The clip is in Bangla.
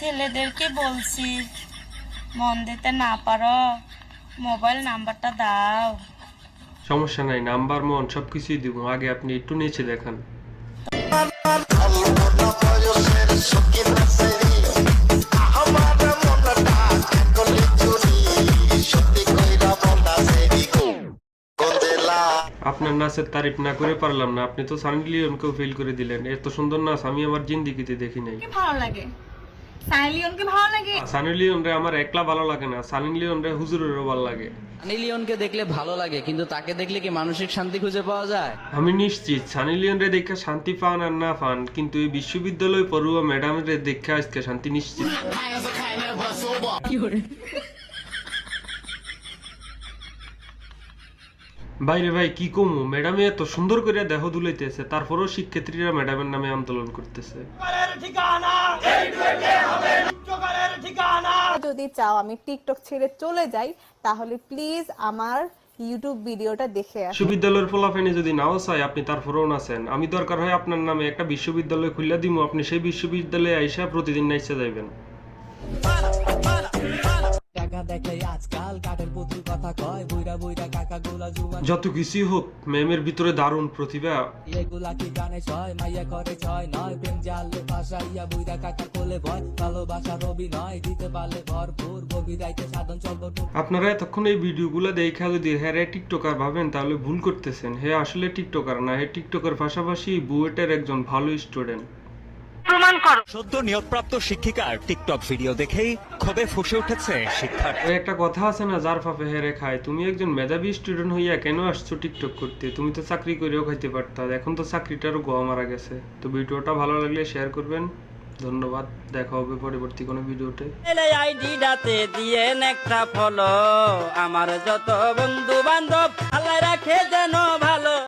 ছেলেদেরকে বলছি, মন দিতে না পারো মোবাইল নাম্বারটা দাও। সমস্যা নাই, নাম্বার মন সবকিছুই দিব, আগে আপনি একটু নিচে দেখান। আপনার নাচের তারিফ না করে পারলাম না, আপনি তো সানি লিওনকেও ফেল করে দিলেন। এত সুন্দর নাচ আমি আমার জিন্দিগিতে দেখি নাই। ভালো লাগে সানি লিওনকে ভালো লাগে। সানি লিওন রে আমার একলা ভালো লাগে না, সানি লিওন রে হুজুরেরও ভালো লাগে। সানি লিওনকে দেখলে ভালো লাগে, কিন্তু তাকে দেখলে কি মানসিক শান্তি খুঁজে পাওয়া যায়? আমি নিশ্চিত সানি লিওন রে দেখে শান্তি পান আর না পান, কিন্তু এই বিশ্ববিদ্যালয় পড়ুয়া ম্যাডাম রে দেখে আজকে শান্তি নিশ্চিত। বাইরে ভাই কি কমু, ম্যাডামে এত সুন্দর করে দেহ দুলাইতেছে, তারপরেও শিক্ষার্থীরা ম্যাডামের নামে আন্দোলন করতেছে। যদি চাও আমি টিকটক ছেড়ে চলে যাই, তাহলে প্লিজ আমার ইউটিউব ভিডিওটা দেখে আসুন। বিশ্ববিদ্যালয়ের ফলাফলে যদি নাও চাই, আপনি তারপরেও নাচেন। আমি দরকার হয় আপনার নামে একটা বিশ্ববিদ্যালয় খুলে দিব, আপনি সেই বিশ্ববিদ্যালয়ে আইসা প্রতিদিন নাচতে যাইবেন। যত কিছুই হোক, ম্যামের ভিতরে দারুণ প্রতিভা। আপনারা এতক্ষণ এই ভিডিওগুলো দেখা যদি হ্যাঁ টিকটকার ভাবেন, তাহলে ভুল করতেছেন। হে আসলে টিকটকার না, হে টিকটকের পাশাপাশি বুয়েটের একজন ভালো স্টুডেন্ট। সদ্য নিয়োগপ্রাপ্ত শিক্ষিকার টিকটক ভিডিও দেখেই ক্ষোভে ফুঁসে উঠেছে শিক্ষার্থী। ওই একটা কথা আছে না, যার ফাফে হেরে খায়। তুমি একজন মেধাবী স্টুডেন্ট হইয়া কেন আসছো টিকটক করতে? তুমি তো চাকরি করেও খাইতে পারতা, এখন তো চাকরিটারও গোয়া মারা গেছে। তো ভিডিওটা ভালো লাগলে শেয়ার করবেন। ধন্যবাদ, দেখা হবে পরবর্তী কোনো ভিডিওতে। আইডিটাতে দিয়ে একটা ফলো, আমার যত বন্ধু